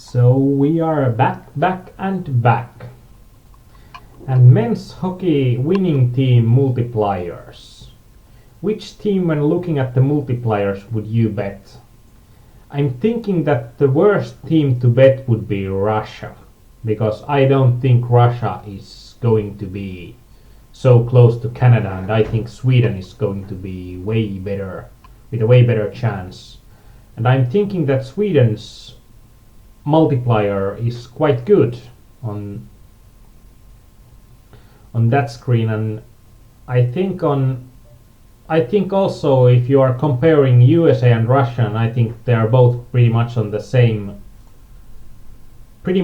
So we are back and back. And men's hockey winning team multipliers. Which team, when looking at the multipliers, would you bet? I'm thinking that the worst team to bet would be Russia, because I don't think Russia is going to be so close to Canada, and I think Sweden is going to be way better, with a way better chance. And I'm thinking that Sweden's multiplier is quite good on that screen, and I think also if you are comparing USA and Russia, I think they are both pretty much on the same, pretty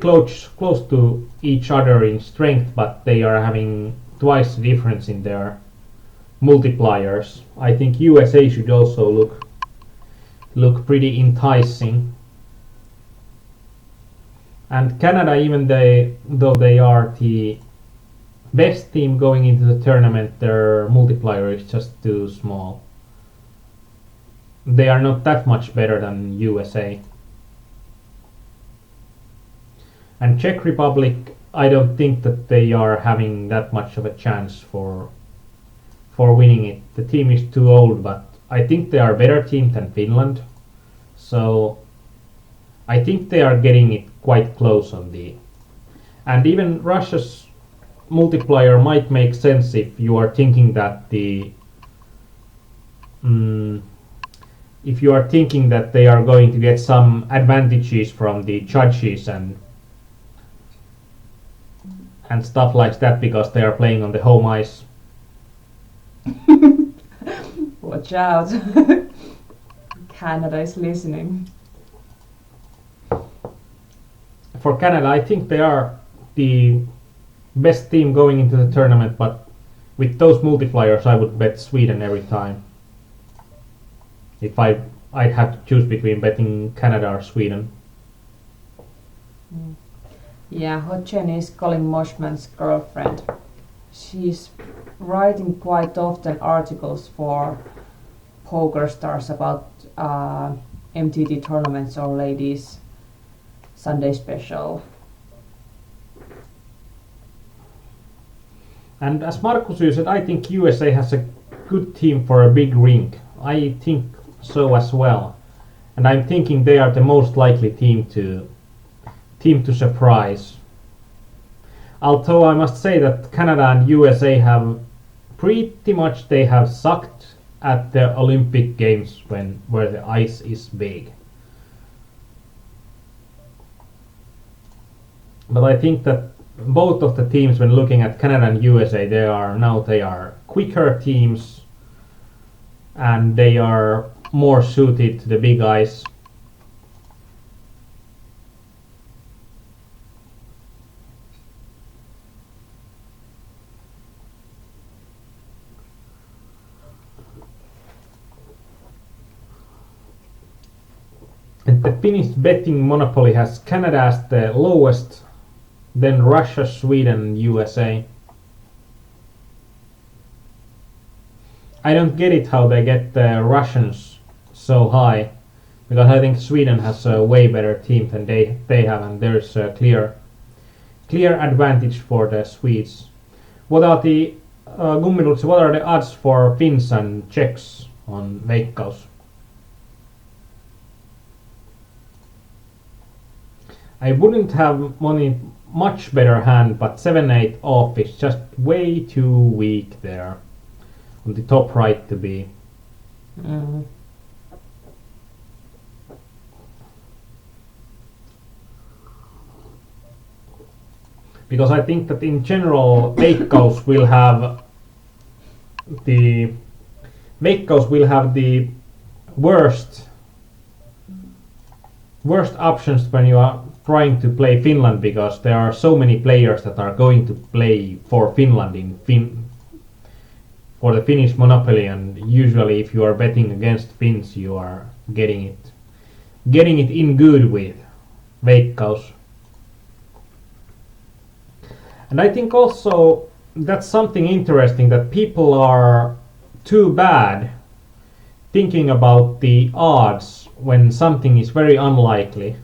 close to each other in strength, but they are having twice the difference in their multipliers. I think USA should also look pretty enticing. And Canada, even though they are the best team going into the tournament, their multiplier is just too small. They are not that much better than USA. And Czech Republic, I don't think that they are having that much of a chance for winning it. The team is too old, but I think they are a better team than Finland. So I think they are getting it quite close on the... And even Russia's multiplier might make sense if you are thinking that if you are thinking that they are going to get some advantages from the judges and stuff like that because they are playing on the home ice. Watch out. Canada is listening. For Canada, I think they are the best team going into the tournament, but with those multipliers I would bet Sweden every time. If I'd have to choose between betting Canada or Sweden. Yeah, Hot Jenny is Colin Moshman's girlfriend. She's writing quite often articles for Poker Stars about MTT tournaments or ladies Sunday special. And as Markus said, I think USA has a good team for a big rink. I think so as well. And I'm thinking they are the most likely team to surprise. Although I must say that Canada and USA have pretty much they have sucked at the Olympic Games where the ice is big. But I think that both of the teams, when looking at Canada and USA, they are quicker teams and they are more suited to the big ice. And the Finnish betting monopoly has Canada as the lowest, then Russia, Sweden, USA. I don't get it how they get the Russians so high, because I think Sweden has a way better team than they have, and there's a clear advantage for the Swedes. What are the Gummidultsi, what are the odds for Finns and Czechs on Veikkaus? I wouldn't have much better hand, but 7-8 off is just way too weak there on the top right to be. Because I think that in general Veikkaus will have the worst options when you are trying to play Finland, because there are so many players that are going to play for Finland for the Finnish monopoly, and usually if you are betting against Finns you are getting it in good with Veikkaus. And I think also that's something interesting, that people are too bad thinking about the odds when something is very unlikely.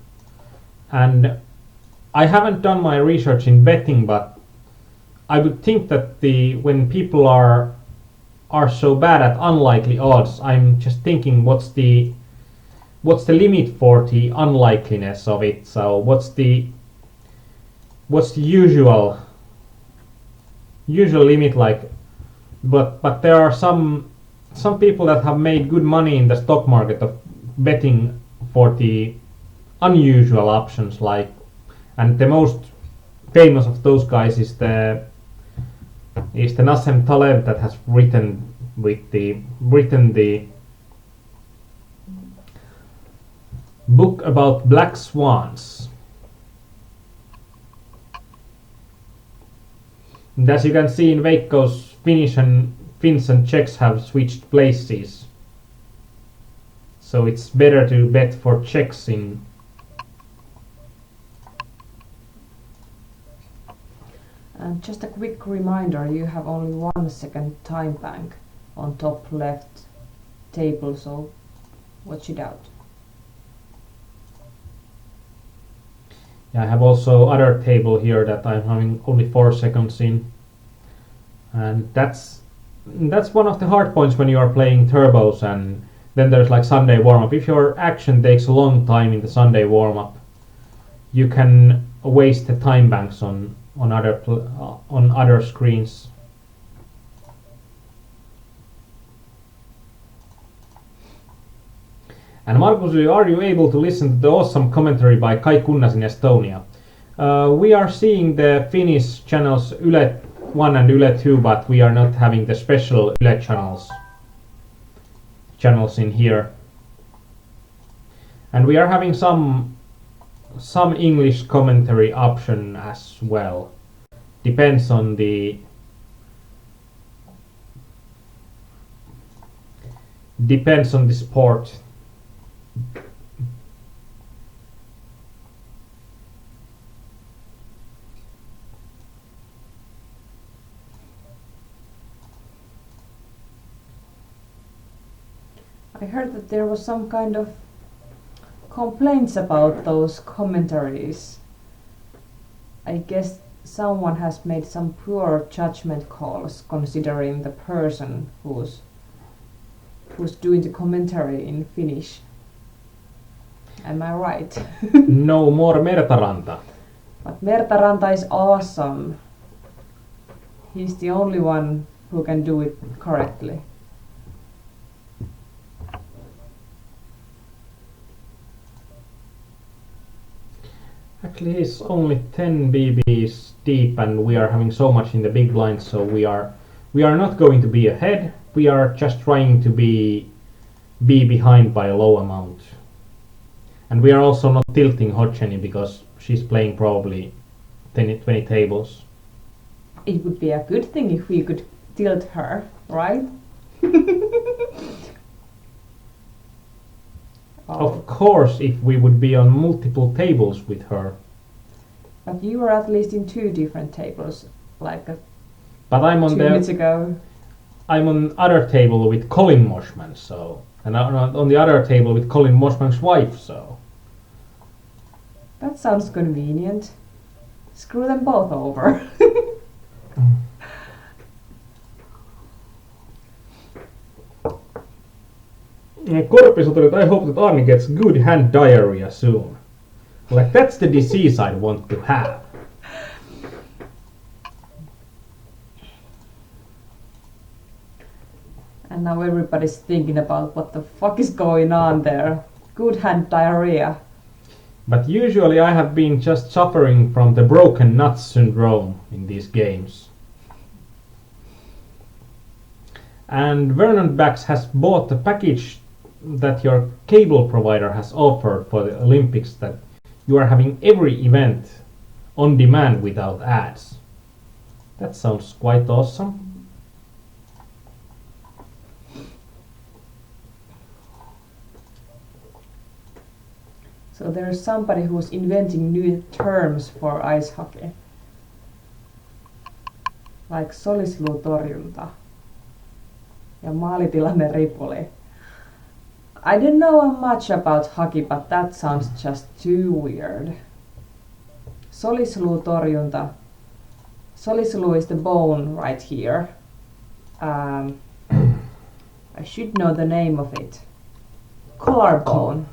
And I haven't done my research in betting, but I would think that when people are so bad at unlikely odds, I'm just thinking what's the limit for the unlikeliness of it. So what's the usual limit like? But there are some people that have made good money in the stock market of betting for the unusual options, like, and the most famous of those guys is the Nassim Taleb, that has written the book about black swans. And as you can see in Veikko's, Finns and Czechs have switched places, so it's better to bet for Czechs in. And just a quick reminder, you have only 1 second time bank on top left table, so watch it out. Yeah, I have also other table here that I'm having only 4 seconds in, and that's one of the hard points when you are playing turbos, and then there's like Sunday warm-up. If your action takes a long time in the Sunday warm-up, you can waste the time banks on other screens. And Markus, are you able to listen to the awesome commentary by Kai Kunnas in Estonia? We are seeing the Finnish channels Yle 1 and Yle 2, but we are not having the special Yle channels in here. And we are having some English commentary option as well. Depends on the sport. I heard that there was some kind of complaints about those commentaries. I guess someone has made some poor judgment calls considering the person who's doing the commentary in Finnish. Am I right? No more Mertaranta. But Mertaranta is awesome. He's the only one who can do it correctly. Actually, he's only 10 BBs deep, and we are having so much in the big blind, so we are not going to be ahead. We are just trying to be behind by a low amount. And we are also not tilting Hodgeny because she's playing probably 20 tables. It would be a good thing if we could tilt her, right? Of course, if we would be on multiple tables with her. But you were at least in 2 different tables, like but I'm on 2 minutes ago. I'm on other table with Colin Moshman, so, and on the other table with Colin Moshman's wife, so. That sounds convenient. Screw them both over. Korpisoturit, I hope that Aarni gets good hand diarrhea soon. Like, that's the disease I want to have. And now everybody's thinking about what the fuck is going on there. Good hand diarrhea. But usually I have been just suffering from the broken nuts syndrome in these games. And Vernon Bax has bought the package that your cable provider has offered for the Olympics, that you are having every event on demand without ads. That sounds quite awesome. So there's somebody who's inventing new terms for ice hockey. Like solisluutorjunta ja maalitilanne ripuli. I don't know much about hockey, but that sounds just too weird. Solisluutorjunta. Solisluu is the bone right here. I should know the name of it. Collarbone.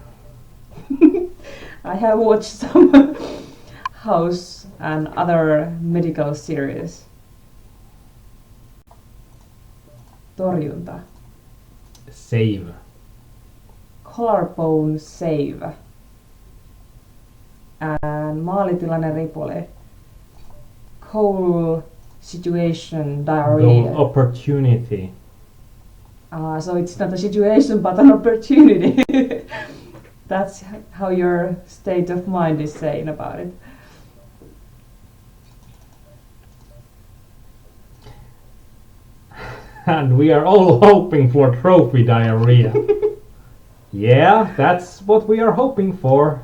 I have watched some House and other medical series. Torjunta. Save. Collarbone save. And maalitilanne ripuli. Coal situation diarrhea. Goal opportunity. So it's not a situation but an opportunity. That's how your state of mind is saying about it. And we are all hoping for trophy diarrhea. Yeah, that's what we are hoping for.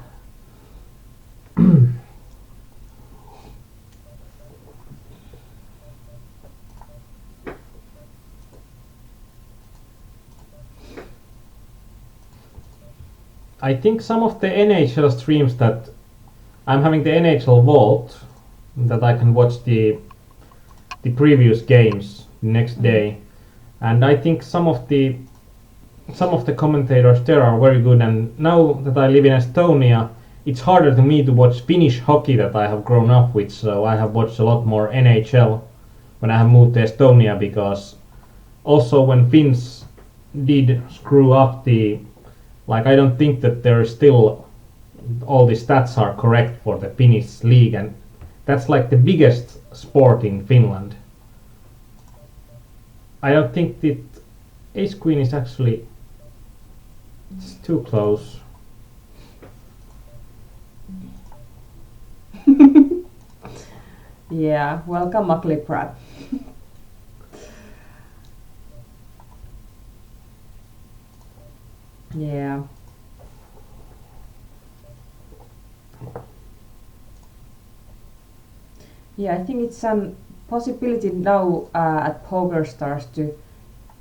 I think some of the NHL streams that I'm having the NHL Vault that I can watch the previous games next day, and I think some of the commentators there are very good. And now that I live in Estonia, it's harder to me to watch Finnish hockey that I have grown up with. So I have watched a lot more NHL when I have moved to Estonia, because also when Finns did screw up I don't think that there is still all the stats are correct for the Finnish league, and that's like the biggest sport in Finland. I don't think that Ace Queen is actually, it's too close. Yeah, welcome Mackley Pratt. Yeah. Yeah, I think it's a possibility now at PokerStars to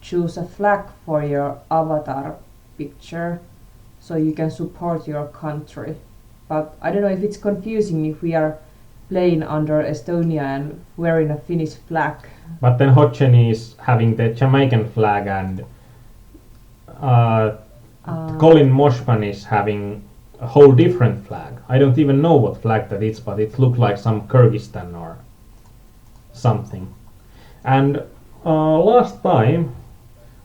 choose a flag for your avatar picture so you can support your country. But I don't know if it's confusing if we are playing under Estonia and wearing a Finnish flag. But then Hodgson is having the Jamaican flag, and Colin Moshman is having a whole different flag. I don't even know what flag that is, but it looked like some Kyrgyzstan or something. And last time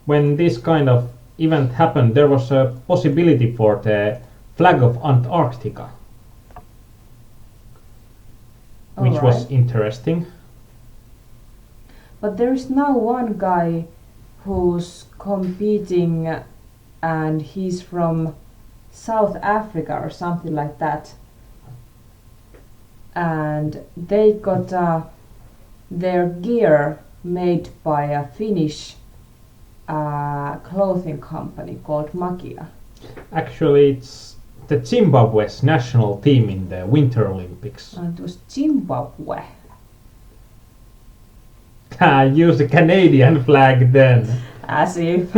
when this kind of event happened, there was a possibility for the flag of Antarctica, which was interesting. But there is now one guy who's competing, and he's from South Africa or something like that. And they got their gear made by a Finnish clothing company called Makia. Actually, it's the Zimbabwe's national team in the Winter Olympics. And it was Zimbabwe. Use the Canadian flag then. As if.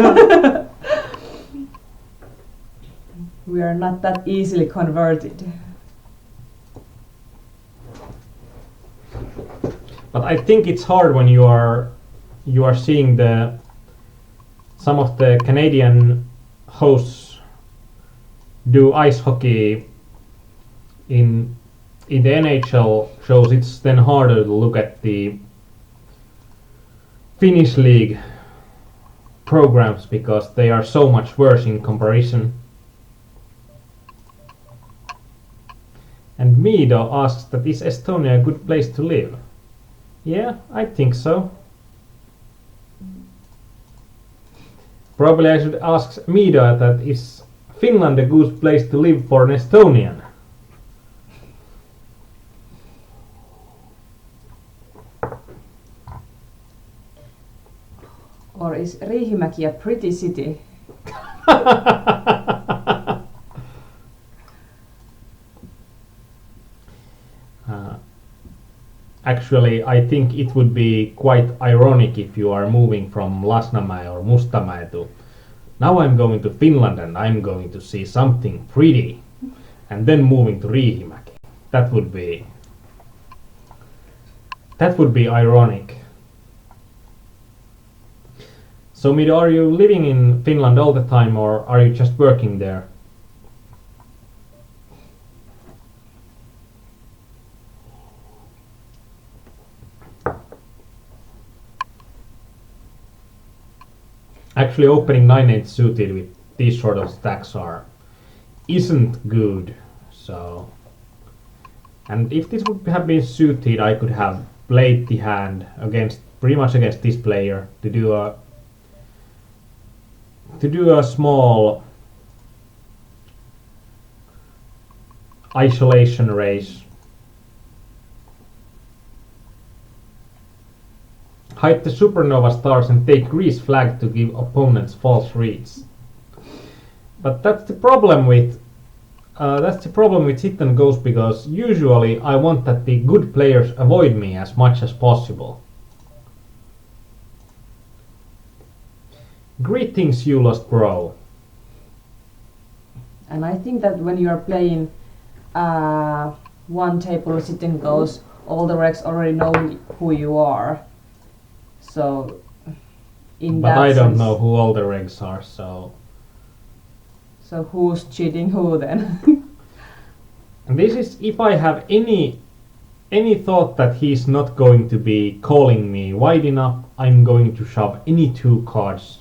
We are not that easily converted. But I think it's hard when you are seeing some of the Canadian hosts do ice hockey in the NHL shows. It's then harder to look at the Finnish league programs because they are so much worse in comparison. And Mido asks that is Estonia a good place to live? Yeah, I think so. Probably I should ask Mido that is Finland a good place to live for an Estonian? Or is Riihimäki a pretty city? Actually, I think it would be quite ironic if you are moving from Lasnamäe or Mustamäe to now I'm going to Finland and I'm going to see something pretty, and then moving to Riihimäki. That would be That would be ironic. So Mido, are you living in Finland all the time or are you just working there? Actually, opening 9-8 suited with these sort of stacks isn't good. So, and if this would have been suited, I could have played the hand pretty much against this player to do a small isolation raise. Hide the supernova stars and take Grease flag to give opponents false reads. But that's the problem with sit and goes, because usually I want that the good players avoid me as much as possible. Greetings, you lost bro. And I think that when you are playing one table sit and goes, all the regs already know who you are. So, But I don't know who all the regs are, so... So who's cheating who then? This is if I have any thought that he's not going to be calling me wide enough, I'm going to shove any 2 cards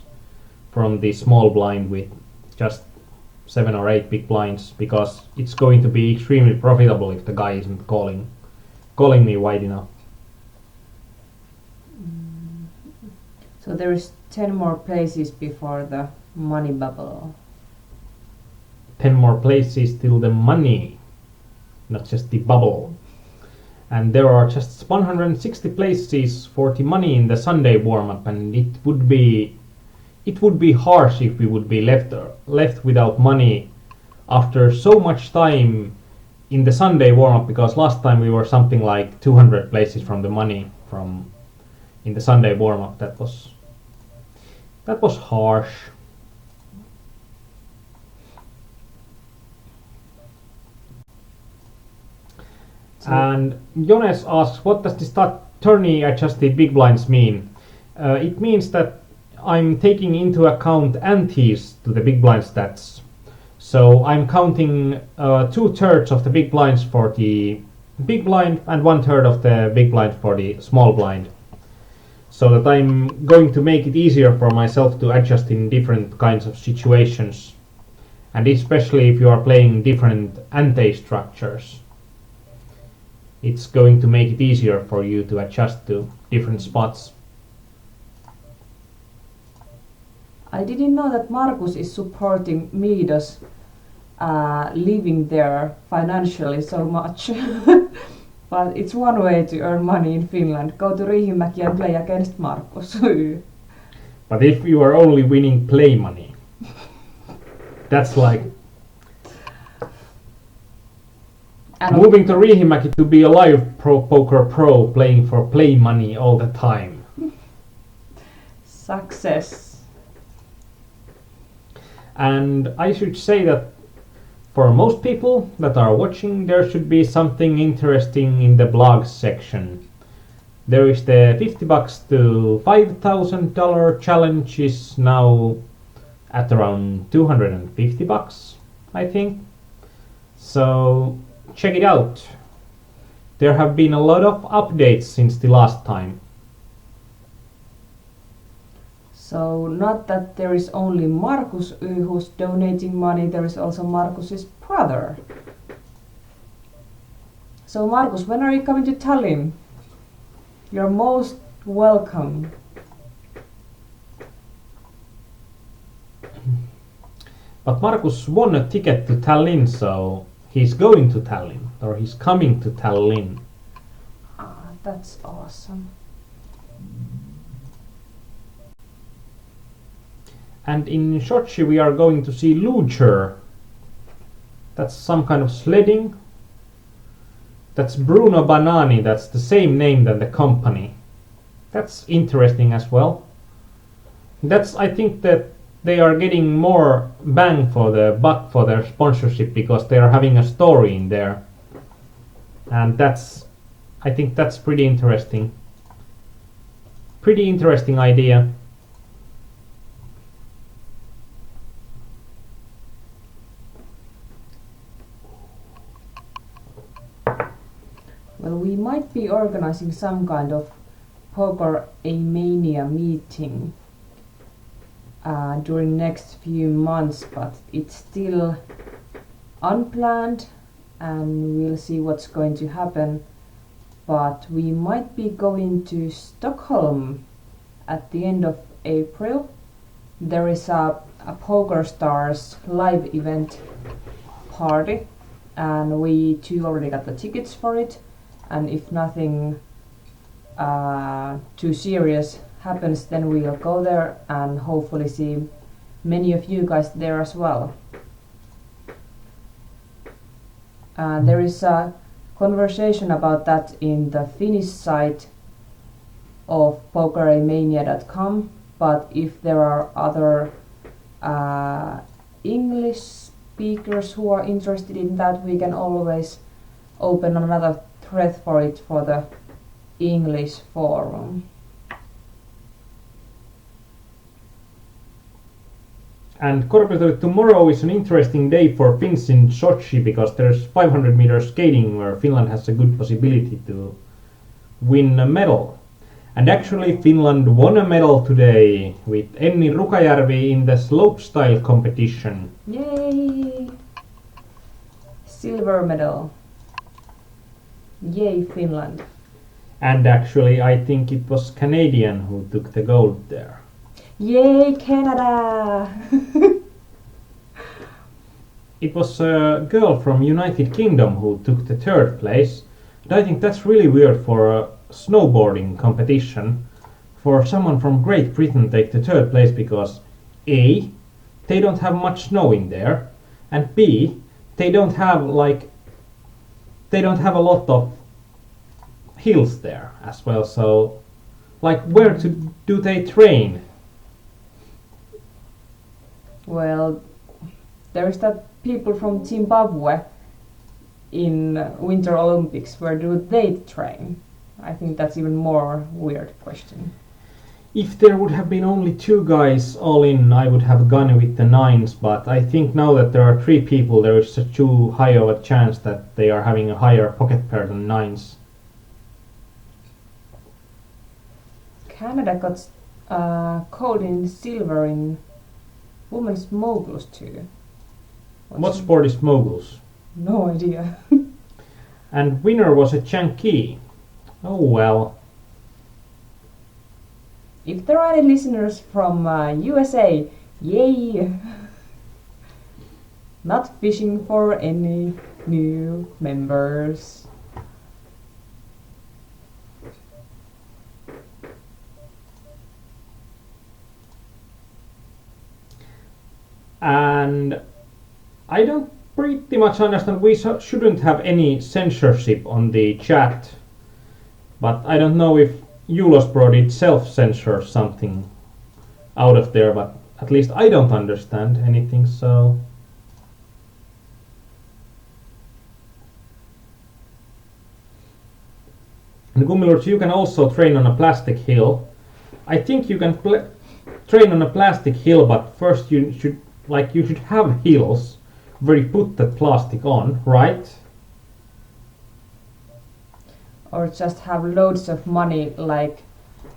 from the small blind with just 7 or 8 big blinds, because it's going to be extremely profitable if the guy isn't calling me wide enough. So there is 10 more places before the money bubble. 10 more places till the money, not just the bubble. And there are just 160 places for the money in the Sunday warm-up, and it would be harsh if we would be left without money after so much time in the Sunday warm-up, because last time we were something like 200 places from the money in the Sunday warm-up. That was harsh. And Jones asks, what does this tourney adjusted big blinds mean? It means that I'm taking into account antes to the big blind stats. So I'm counting 2/3 of the big blinds for the big blind and 1/3 of the big blind for the small blind. So that I'm going to make it easier for myself to adjust in different kinds of situations. And especially if you are playing different ante structures. It's going to make it easier for you to adjust to different spots. I didn't know that Markus is supporting Midos living there financially so much. But it's one way to earn money in Finland. Go to Riihimäki and play against Markus. But if you are only winning play money, that's like moving to Riihimäki to be a live poker pro playing for play money all the time. Success. And I should say that for most people that are watching, there should be something interesting in the blogs section. There is the $50 to $5,000 challenge is now at around $250, I think. So check it out. There have been a lot of updates since the last time. So not that there is only Markus who's donating money, there is also Markus's brother. So Markus, when are you coming to Tallinn? You're most welcome. But Markus won a ticket to Tallinn, so he's going to Tallinn, or he's coming to Tallinn. Ah, that's awesome. And in Sochi we are going to see Luger. That's some kind of sledding. That's Bruno Banani, that's the same name than the company. That's interesting as well. I think that they are getting more bang for the buck for their sponsorship because they are having a story in there. And that's I think that's pretty interesting. Pretty interesting idea. Well, we might be organizing some kind of Poker A-Mania meeting during next few months, but it's still unplanned and we'll see what's going to happen. But we might be going to Stockholm at the end of April. There is a Poker Stars live event party and we two already got the tickets for it, and if nothing too serious happens then we'll go there and hopefully see many of you guys there as well. There is a conversation about that in the Finnish site of pokeramania.com, but if there are other English speakers who are interested in that, we can always open another thread for it for the English forum. And Korpiltoille, tomorrow is an interesting day for Finns in Sochi because there's 500 meter skating where Finland has a good possibility to win a medal. And actually Finland won a medal today with Enni Rukajärvi in the slopestyle competition. Yay! Silver medal. Yay, Finland. And actually I think it was Canadian who took the gold there. Yay, Canada! It was a girl from United Kingdom who took the third place. And I think that's really weird for a snowboarding competition. For someone from Great Britain take the third place because A, they don't have much snow in there, and B, they don't have a lot of hills there as well. So where do they train? Well, there is that people from Zimbabwe in Winter Olympics. Where do they train? I think that's even more weird question. If there would have been only 2 guys all in, I would have gone with the 9s, but I think now that there are 3 people, there is too high of a chance that they are having a higher pocket pair than 9s. Canada got gold in silver in women's moguls too. What sport is moguls? No idea. And winner was a Chanki. Oh well. If there are any listeners from USA, yay! Not fishing for any new members. And I don't pretty much understand, we shouldn't have any censorship on the chat, but I don't know if Eurosprod itself censors something out of there, but at least I don't understand anything, so... And Gummilurch, you can also train on a plastic hill. I think you can train on a plastic hill, but first you should have hills where you put that plastic on, right? Or just have loads of money like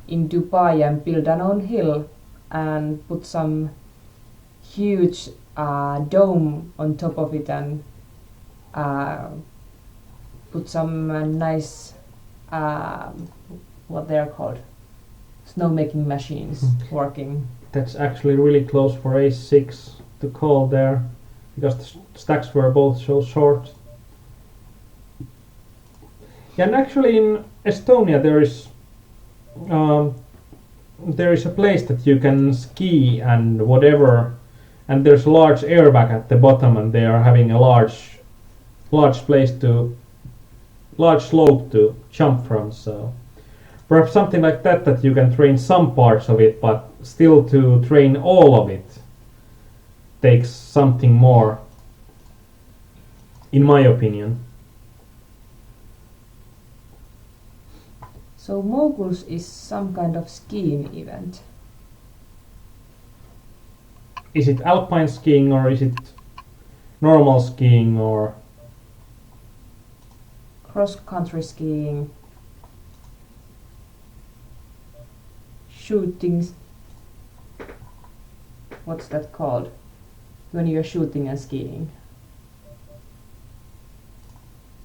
in Dubai and build an own hill and put some huge dome on top of it and put some nice what they're called, snowmaking machines working. That's actually really close for A6 to call there, because the stacks were both so short. Yeah, and actually in Estonia there is a place that you can ski and whatever, and there's a large airbag at the bottom, and they are having a large slope to jump from, so perhaps something like that you can train some parts of it, but still to train all of it takes something more, in my opinion. So moguls is some kind of skiing event. Is it alpine skiing or is it normal skiing or Cross-country skiing, shooting. What's that called? When you're shooting and skiing.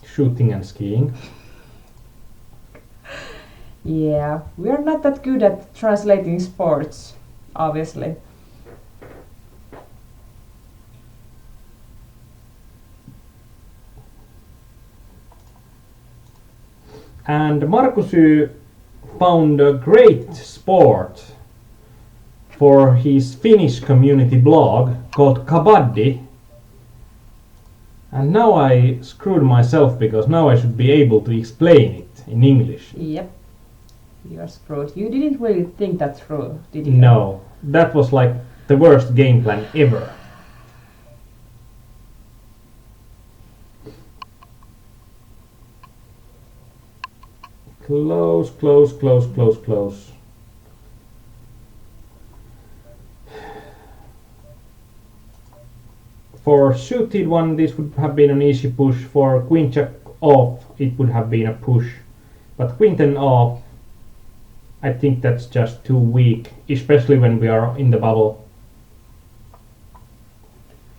shooting and skiing? Yeah, we're not that good at translating sports, obviously. And Markusy found a great sport for his Finnish community blog called Kabaddi. And now I screwed myself because now I should be able to explain it in English. Yep, you're screwed. You didn't really think that through, did you? No, that was like the worst game plan ever. Close, close, close, close, close. For suited one, this would have been an easy push. For queen jack off, it would have been a push. But queen ten off, I think that's just too weak, especially when we are in the bubble.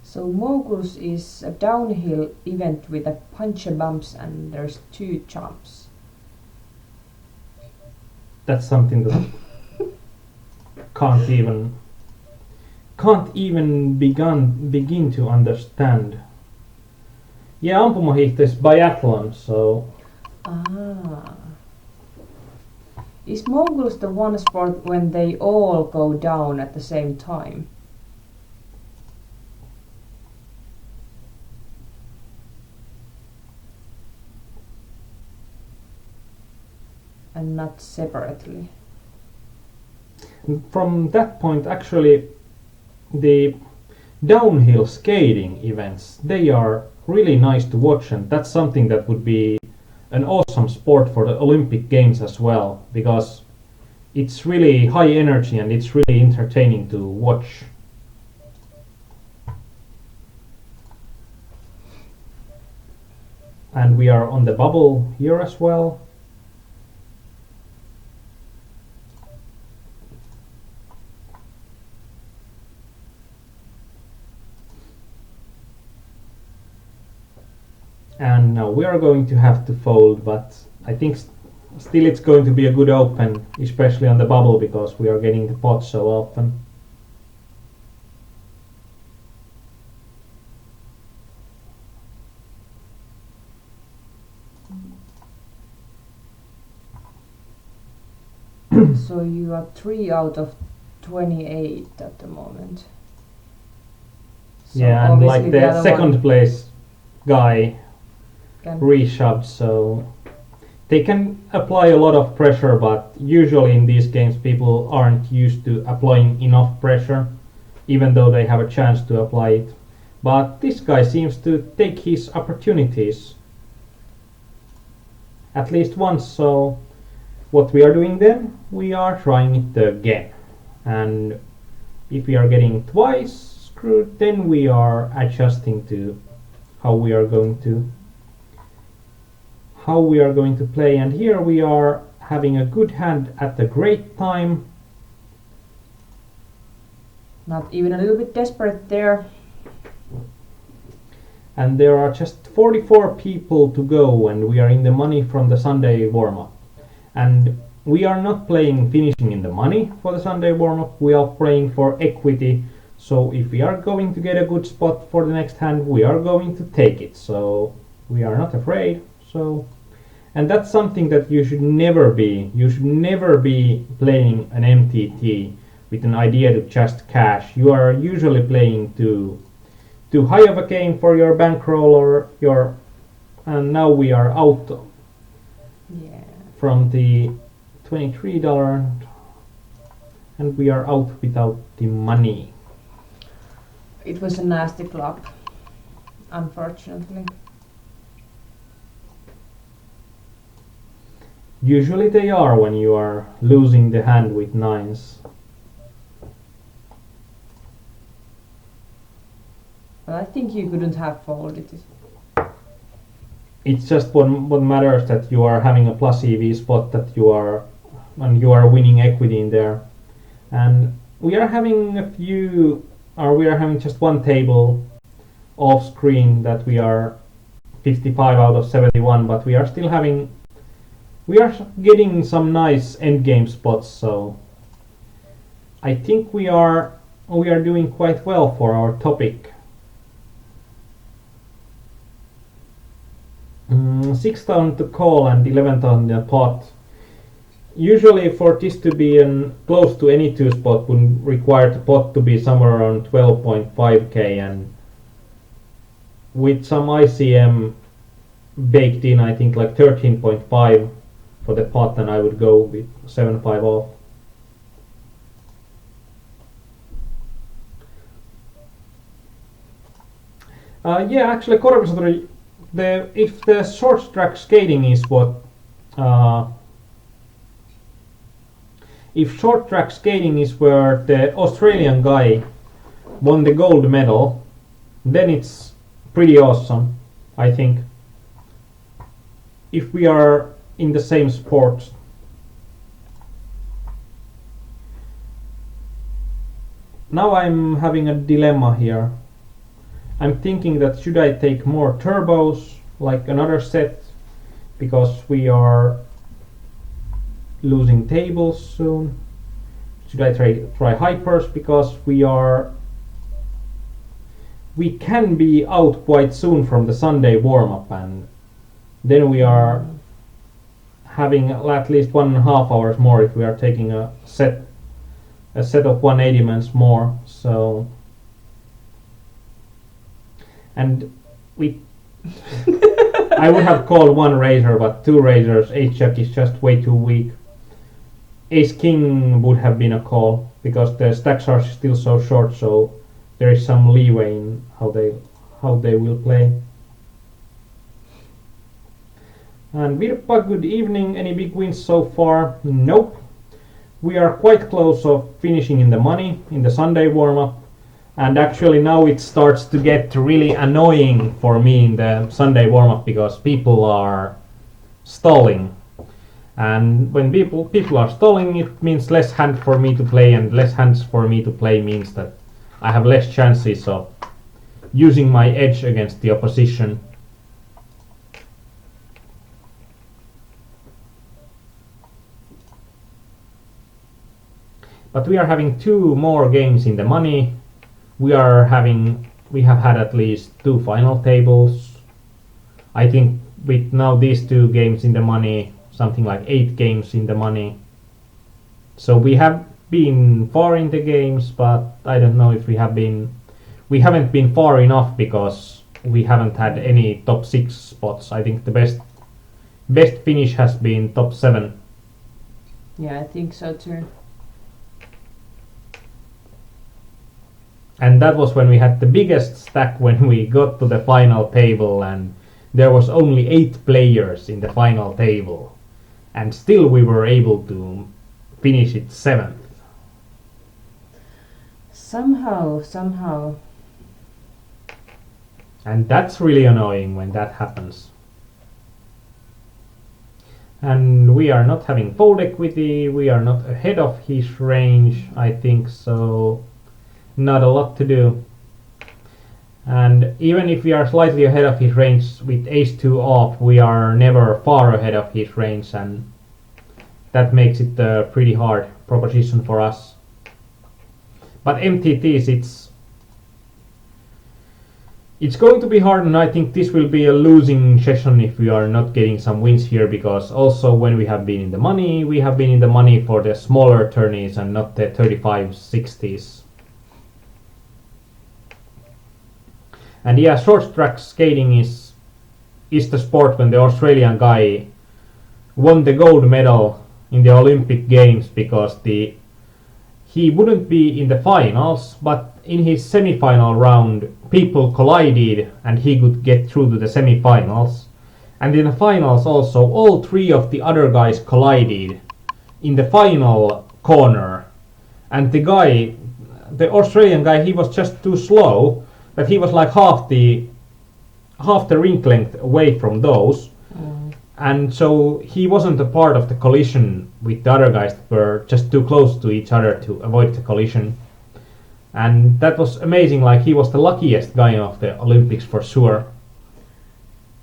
So moguls is a downhill event with a punch bumps and there's 2 jumps. That's something that can't even begin to understand. Yeah, ampumahiihto is biathlon, so Ah. Is moguls the one sport when they all go down at the same time? And not separately. from that point actually the downhill skating events, they are really nice to watch, and that's something that would be an awesome sport for the Olympic Games as well, because it's really high energy and it's really entertaining to watch. And we are on the bubble here as well. And now we are going to have to fold, but I think still it's going to be a good open, especially on the bubble, because we are getting the pot so often. So you are 3 out of 28 at the moment. So Yeah, and like the other second one place guy can reshoved, so they can apply a lot of pressure, but usually in these games people aren't used to applying enough pressure, even though they have a chance to apply it. But this guy seems to take his opportunities at least once, so what we are doing then, we are trying it again. And if we are getting twice screwed, then we are adjusting to how we are going to play. And here we are having a good hand at a great time. not even a little bit desperate there. And there are just 44 people to go, and we are in the money from the Sunday warm-up. And we are not playing finishing in the money for the Sunday warm-up, we are playing for equity. So if we are going to get a good spot for the next hand, we are going to take it. So we are not afraid. So, and that's something that you should never be. You should never be playing an MTT with an idea to just cash. You are usually playing too high of a game for your bankroll or your. And now we are out from the $23, and we are out without the money. It was a nasty flop, unfortunately. Usually they are when you are losing the hand with nines. But I think you couldn't have folded it. It's just what matters that you are having a plus EV spot that you are and you are winning equity in there. And we are having we are having just one table off screen that we are 55 out of 71, but we are getting some nice endgame spots, so I think we are doing quite well for our topic. 6,000 to call and 11,000 in a pot. Usually for this to be close to any two spot would require the pot to be somewhere around 12.5k, and with some ICM baked in, I think like 13.5 for the pot, and I would go with 7-5 off. Yeah, actually, Korpisoturi, if the short track skating is what if short track skating is where the Australian guy won the gold medal, then it's pretty awesome, I think. If we are in the same sport. Now I'm having a dilemma here. I'm thinking that should I take more turbos, like another set, because we are losing tables soon. Should I try hypers, because we can be out quite soon from the Sunday warm-up, and then we are having at least 1.5 hours more if we are taking a set of 180 mans more. So, and I would have called one razor, but two razors, ace jack is just way too weak. Ace king would have been a call because the stacks are still so short, so there is some leeway in how they will play. And Virpa, good evening. Any big wins so far? Nope. We are quite close of finishing in the money in the Sunday warm-up, and actually now it starts to get really annoying for me in the Sunday warm-up because people are stalling. And when people are stalling, it means less hand for me to play, and less hands for me to play means that I have less chances of using my edge against the opposition. But we are having 2 more games in the money. We have had at least 2 final tables. I think with now these 2 games in the money, something like 8 games in the money. So we have been far in the games, but I don't know if we haven't been far enough because we haven't had any top 6 spots. I think the best finish has been top 7. Yeah, I think so too. And that was when we had the biggest stack when we got to the final table, and there was only 8 players in the final table, and still we were able to finish it 7th. Somehow. And that's really annoying when that happens. And we are not having fold equity, we are not ahead of his range, I think, so not a lot to do. And even if we are slightly ahead of his range with ace-2 off, we are never far ahead of his range, and that makes it a pretty hard proposition for us. But MTTs, it's going to be hard, and I think this will be a losing session if we are not getting some wins here, because also when we have been in the money, we have been in the money for the smaller tourneys and not the 35s, 60s. And yeah, short track skating is the sport when the Australian guy won the gold medal in the Olympic Games, because he wouldn't be in the finals, but in his semi-final round people collided and he could get through to the semi-finals. And in the finals also, all three of the other guys collided in the final corner. And the Australian guy, he was just too slow, that he was like half the rink length away from those. And so he wasn't a part of the collision with the other guys that were just too close to each other to avoid the collision. And that was amazing, like he was the luckiest guy of the Olympics for sure.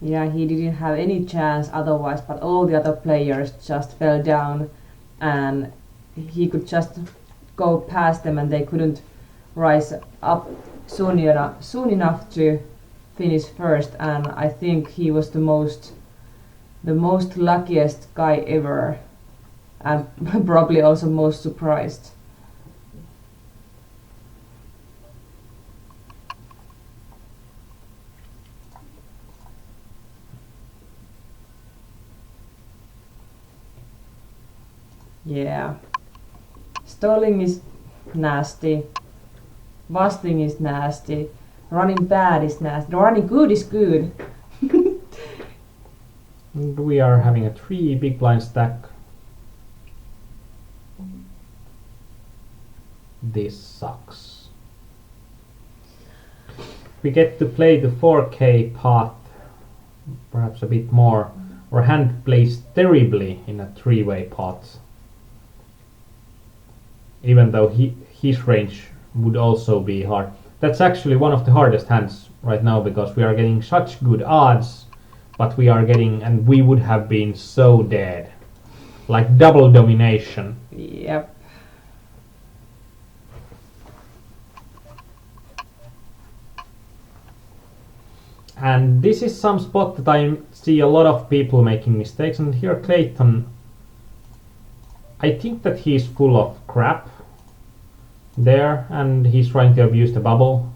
Yeah, he didn't have any chance otherwise, but all the other players just fell down and he could just go past them and they couldn't rise up soon enough to finish first. And I think he was the most luckiest guy ever, and probably also most surprised. Yeah. Stalling is nasty. Busting is nasty. Running bad is nasty. Running good is good. And we are having a 3 big blind stack. This sucks. We get to play the 4K path perhaps a bit more. Our hand plays terribly in a 3-way pot. Even though his range would also be hard. That's actually one of the hardest hands right now because we are getting such good odds, but we are getting, and we would have been so dead. Like double domination. Yep. And this is some spot that I see a lot of people making mistakes, and here Clayton, I think that he's full of crap there, and he's trying to abuse the bubble,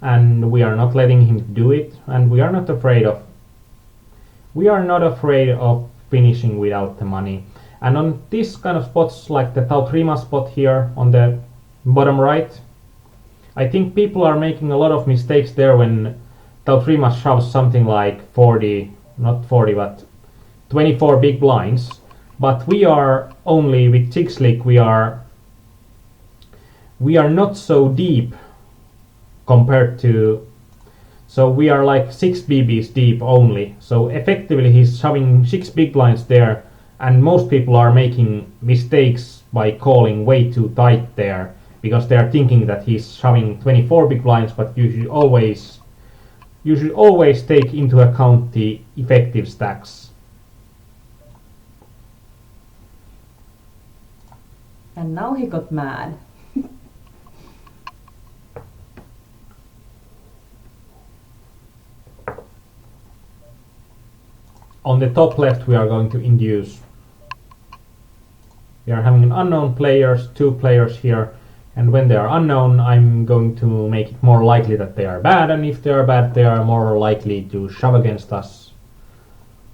and we are not letting him do it, and we are not afraid of finishing without the money. And on this kind of spots, like the Tautrima spot here on the bottom right, I think people are making a lot of mistakes there when Tautrima shoves something like 40, not 40, but 24 big blinds. But we are only, with Six League, we are not so deep compared to, so we are like 6 BBs deep only. So effectively he's shoving 6 big blinds there, and most people are making mistakes by calling way too tight there because they are thinking that he's shoving 24 big blinds, but you should always take into account the effective stacks. And now he got mad. On the top left we are going to induce. We are having an unknown players, 2 players here, and when they are unknown I'm going to make it more likely that they are bad, and if they are bad they are more likely to shove against us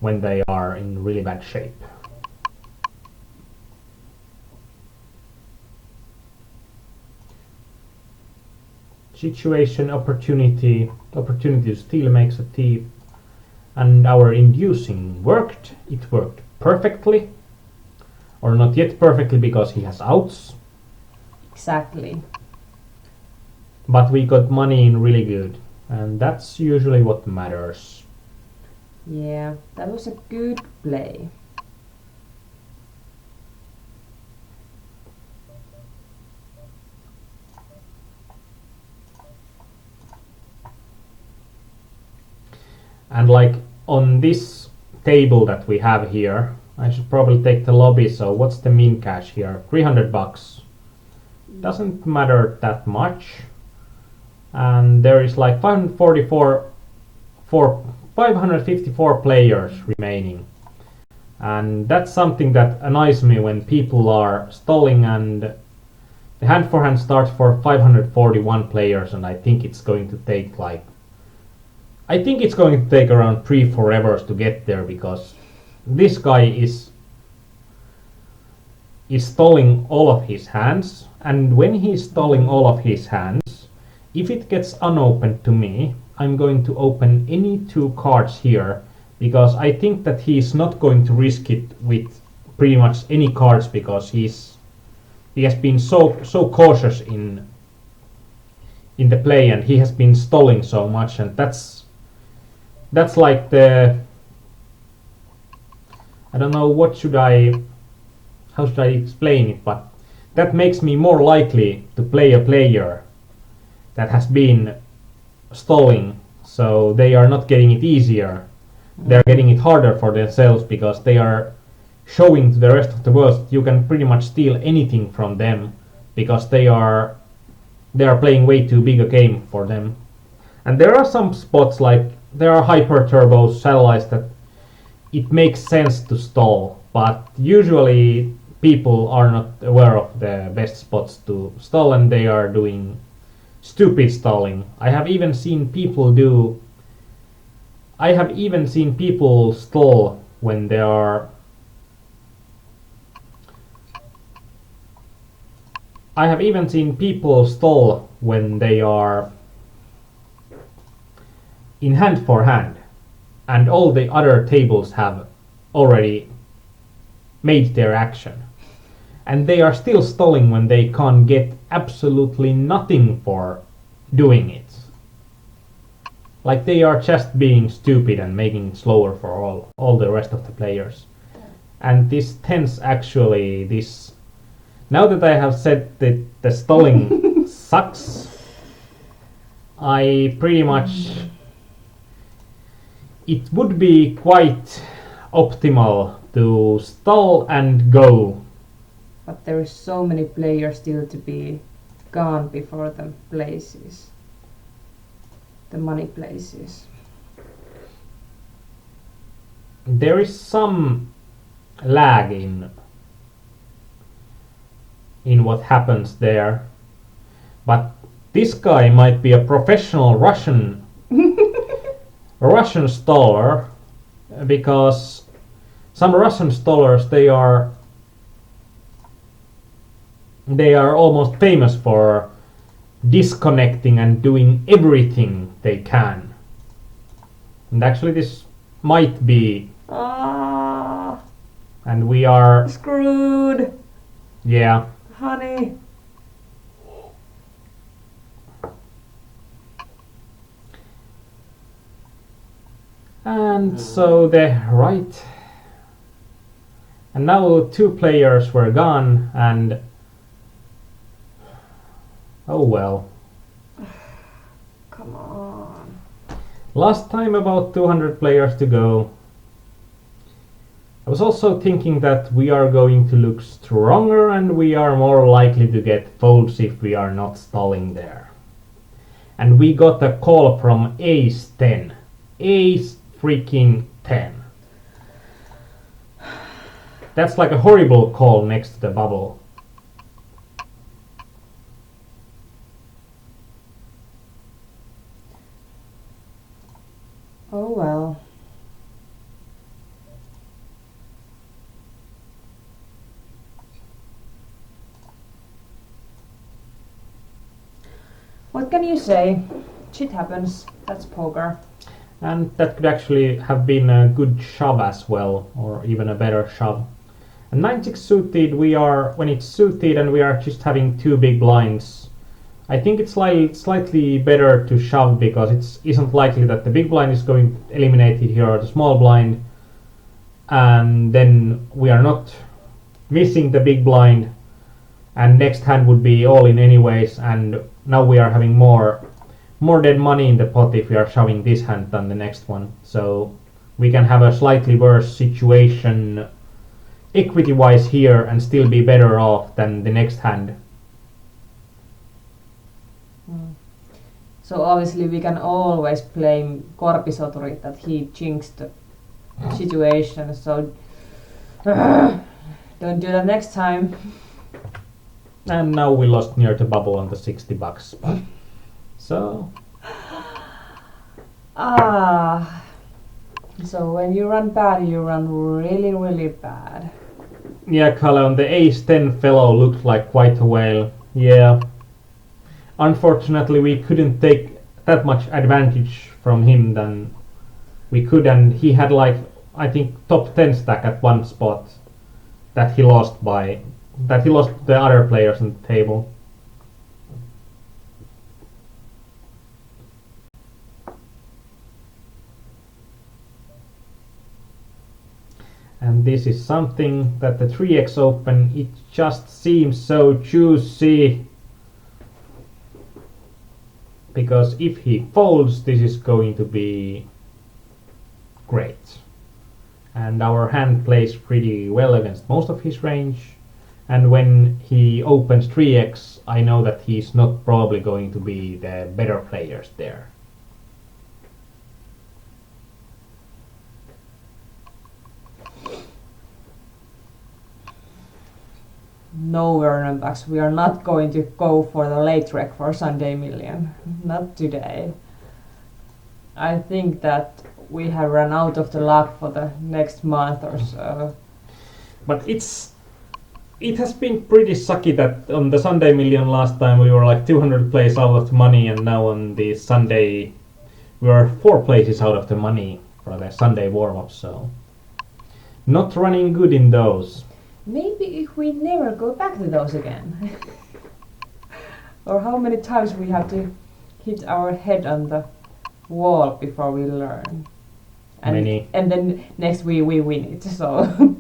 when they are in really bad shape. Situation, opportunity to steal makes a thief. And our inducing worked. It worked perfectly. Or not yet perfectly because he has outs. Exactly. But we got money in really good. And that's usually what matters. Yeah, that was a good play. And like on this table that we have here, I should probably take the lobby. So what's the min cash here? 300 bucks. Doesn't matter that much. And there is like 554 players remaining. And that's something that annoys me when people are stalling, and the hand for hand starts for 541 players, and I think it's going to take around 3-4 hours to get there, because this guy is stalling all of his hands, and when he's stalling all of his hands, if it gets unopened to me, I'm going to open any 2 cards here because I think that he's not going to risk it with pretty much any cards, because he has been so cautious in the play, and he has been stalling so much, and that's like the, I don't know how should I explain it, but that makes me more likely to play a player that has been stalling, so they are not getting it easier. They're getting it harder for themselves, because they are showing to the rest of the world that you can pretty much steal anything from them, because they are playing way too big a game for them. And there are some spots, like there are hyper turbo satellites that it makes sense to stall, but usually people are not aware of the best spots to stall, and they are doing stupid stalling. I have even seen people stall when they are in hand for hand, and all the other tables have already made their action, and they are still stalling when they can't get absolutely nothing for doing it. Like they are just being stupid and making it slower for all the rest of the players. And this tends actually, this, now that I have said that the stalling sucks, I pretty much, it would be quite optimal to stall and go. But there is so many players still to be gone before the places, the money places. There is some lag in what happens there, but this guy might be a professional Russian staller, because some Russian stallers, they are almost famous for disconnecting and doing everything they can. And actually this might be, and we are screwed. Yeah. Honey. And so and now two players were gone, and oh well. Come on. Last time about 200 players to go. I was also thinking that we are going to look stronger, and we are more likely to get folds if we are not stalling there. And we got a call from Ace 10. Ace freaking 10. That's like a horrible call next to the bubble. Oh well. What can you say? Shit happens. That's poker. And that could actually have been a good shove as well, or even a better shove. And 9-6 suited, when it's suited and we are just having two big blinds, I think it's slightly better to shove, because it isn't likely that the big blind is going eliminated here, or the small blind, and then we are not missing the big blind, and next hand would be all in anyways, and now we are having more dead money in the pot if we are shoving this hand than the next one. So we can have a slightly worse situation equity-wise here and still be better off than the next hand. So obviously we can always blame Korpisoturi that he jinxed the situation, so don't do that next time. And now we lost near the bubble on the $60. But so so when you run bad, you run really, really bad. Yeah, Kalle, the Ace 10 fellow looked like quite a whale. Yeah. Unfortunately, we couldn't take that much advantage from him than we could, and he had like I think top 10 stack at one spot that he lost the other players on the table. And this is something that the 3x Open, it just seems so juicy. Because if he folds, this is going to be great. And our hand plays pretty well against most of his range. And when he opens 3x, I know that he's not probably going to be the better players there. No, Aarnimetsa, we are not going to go for the late rec for Sunday Million. Not today. I think that we have run out of the luck for the next month or so. But it has been pretty sucky that on the Sunday Million last time we were like 200 plays out of the money, and now on the Sunday we are 4 places out of the money for the Sunday warm-up, so not running good in those. Maybe if we never go back to those again. Or how many times we have to hit our head on the wall before we learn. And Many. And then next we win it, so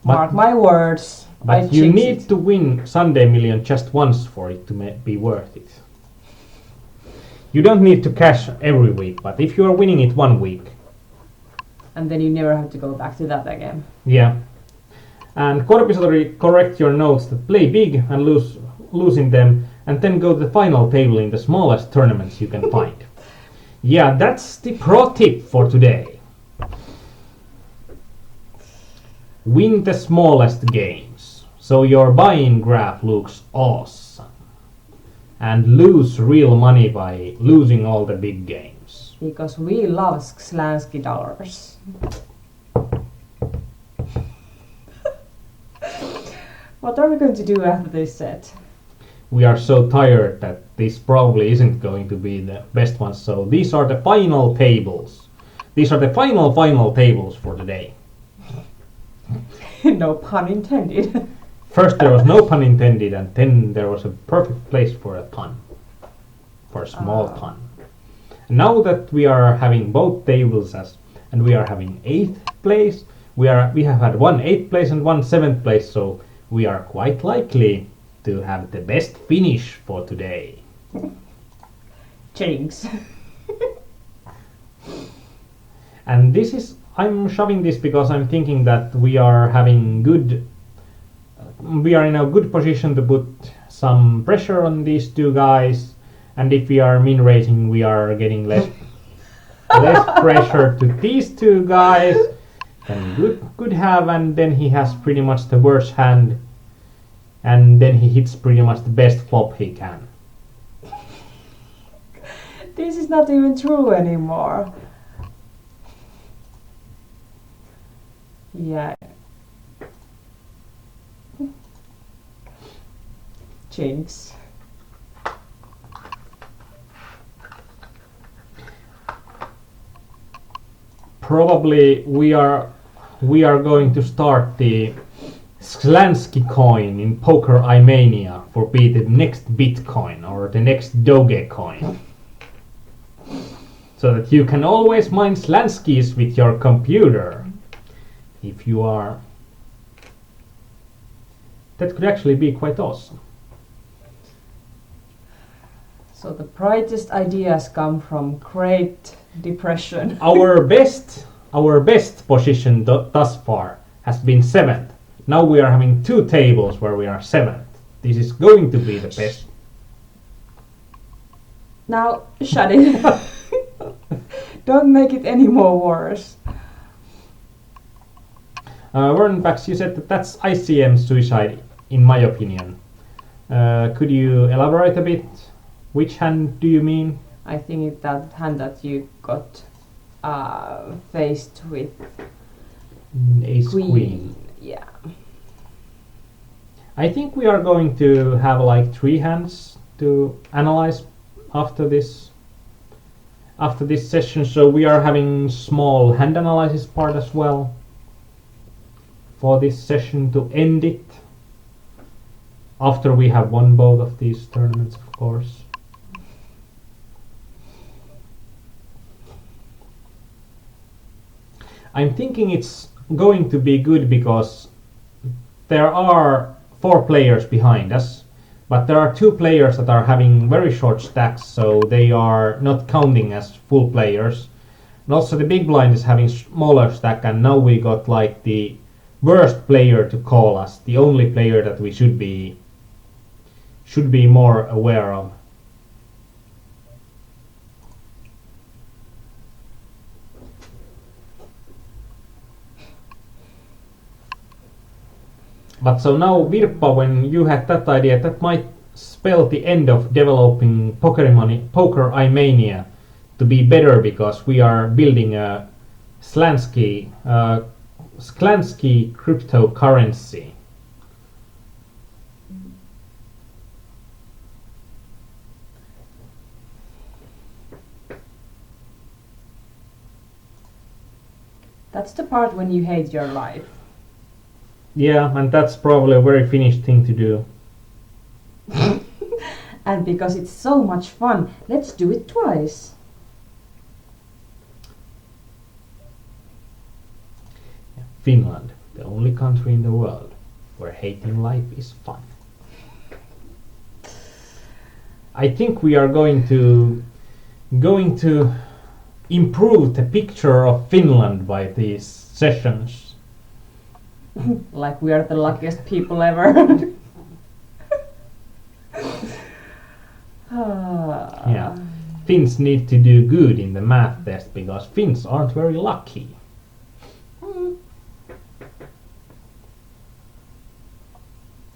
mark my words. But you need to win Sunday Million just once for it to be worth it. You don't need to cash every week, but if you are winning it one week. And then you never have to go back to that again. Yeah. And Korpisodori, correct your notes that play big and losing them, and then go to the final table in the smallest tournaments you can find. Yeah, that's the pro tip for today. Win the smallest games, so your buy-in graph looks awesome. And lose real money by losing all the big games. Because we love Slansky dollars. What are we going to do after this set? We are so tired that this probably isn't going to be the best one, so these are the final tables. These are the final tables for today. No pun intended. First there was no pun intended, and then there was a perfect place for a pun. For a small pun. Now that we are having both tables and we are having 8th place, we have had one 8th place and one 7th place, so we are quite likely to have the best finish for today. Jinx. And I'm shoving this because I'm thinking that we are in a good position to put some pressure on these two guys, and if we are min raising, we are getting less pressure to these two guys than could have, and then he has pretty much the worst hand, and then he hits pretty much the best flop he can. This is not even true anymore. Yeah. Jinx. Probably we are going to start the Slansky coin in Poker Imania for be the next Bitcoin or the next Dogecoin. So that you can always mine Slanskys with your computer. If you are... That could actually be quite awesome. So the brightest ideas come from Great Depression. Our best position thus far has been 7th. Now we are having 2 tables where we are 7th. This is going to be the best. Now, shut it. Don't make it any more worse. Vernbax, you said that that's ICM suicide, in my opinion. Could you elaborate a bit? Which hand do you mean? I think it's that hand that you got faced with Ace Queen. Yeah. I think we are going to have like 3 hands to analyze after this. after this session, so we are having small hand analysis part as well for this session to end it. After we have won both of these tournaments, of course. I'm thinking it's going to be good because there are 4 players behind us, but there are 2 players that are having very short stacks, so they are not counting as full players. And also the big blind is having smaller stack, and now we got like the worst player to call us, the only player that we should be more aware of. But so now, Virpa, when you had that idea, that might spell the end of developing Poker iMania to be better, because we are building a Slansky cryptocurrency. That's the part when you hate your life. Yeah, and that's probably a very Finnish thing to do. And because it's so much fun, let's do it twice. Finland, the only country in the world where hating life is fun. I think we are going to improve the picture of Finland by these sessions. Like we are the luckiest people ever. Yeah, Finns need to do good in the math test because Finns aren't very lucky.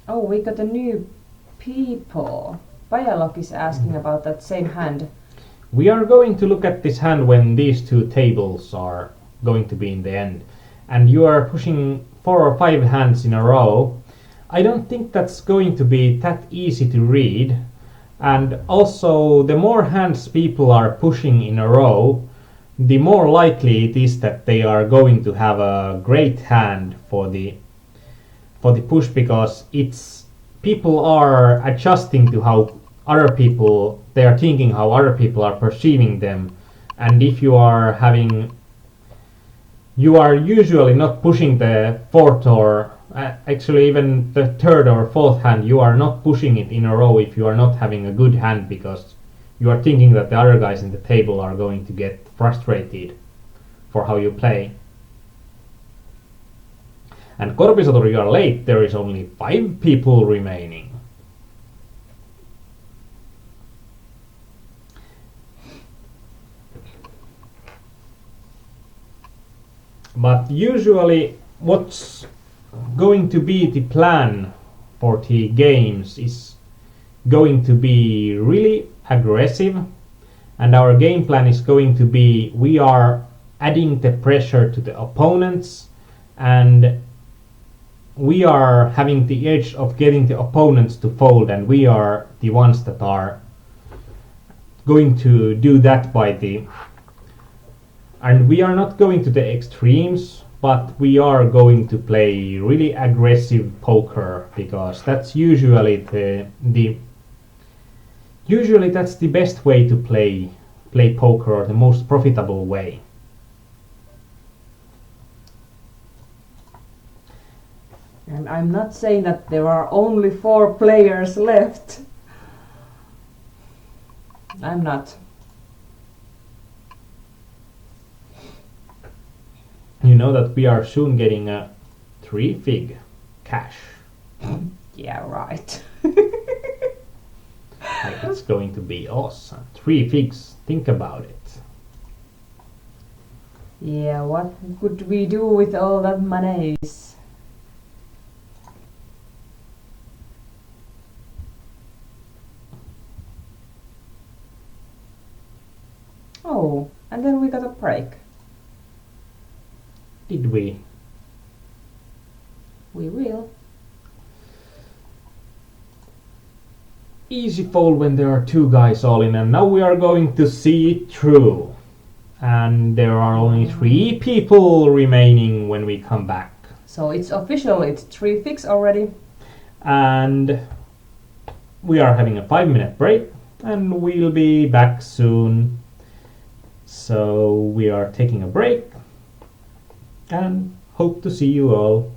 Oh, we got a new people. Bialog is asking about that same hand. We are going to look at this hand when these 2 tables are going to be in the end. And you are pushing 4 or 5 hands in a row. I don't think that's going to be that easy to read. And also, the more hands people are pushing in a row, the more likely it is that they are going to have a great hand for the push, because people are adjusting to how other people, they are thinking how other people are perceiving them. And if you are usually not pushing the 4th or actually even the 3rd or 4th hand, you are not pushing it in a row if you are not having a good hand, because you are thinking that the other guys in the table are going to get frustrated for how you play. And Korpisotur, you are late, there is only 5 people remaining. But usually what's going to be the plan for the games is going to be really aggressive, and our game plan is going to be, we are adding the pressure to the opponents, and we are having the edge of getting the opponents to fold, and we are the ones that are going to do that and we are not going to the extremes, but we are going to play really aggressive poker, because that's usually usually that's the best way to play poker, or the most profitable way. And I'm not saying that there are only 4 players left. I'm not. You know that we are soon getting a 3-fig cash. Yeah, right. Like, it's going to be awesome. 3 figs, think about it. Yeah, what could we do with all that monies? Oh, and then we got a break. Did we? We will. Easy fold when there are 2 guys all in, and now we are going to see it through. And there are only 3 people remaining when we come back. So it's official, it's 3 fix already. And we are having a 5-minute break, and we'll be back soon. So we are taking a break and hope to see you all.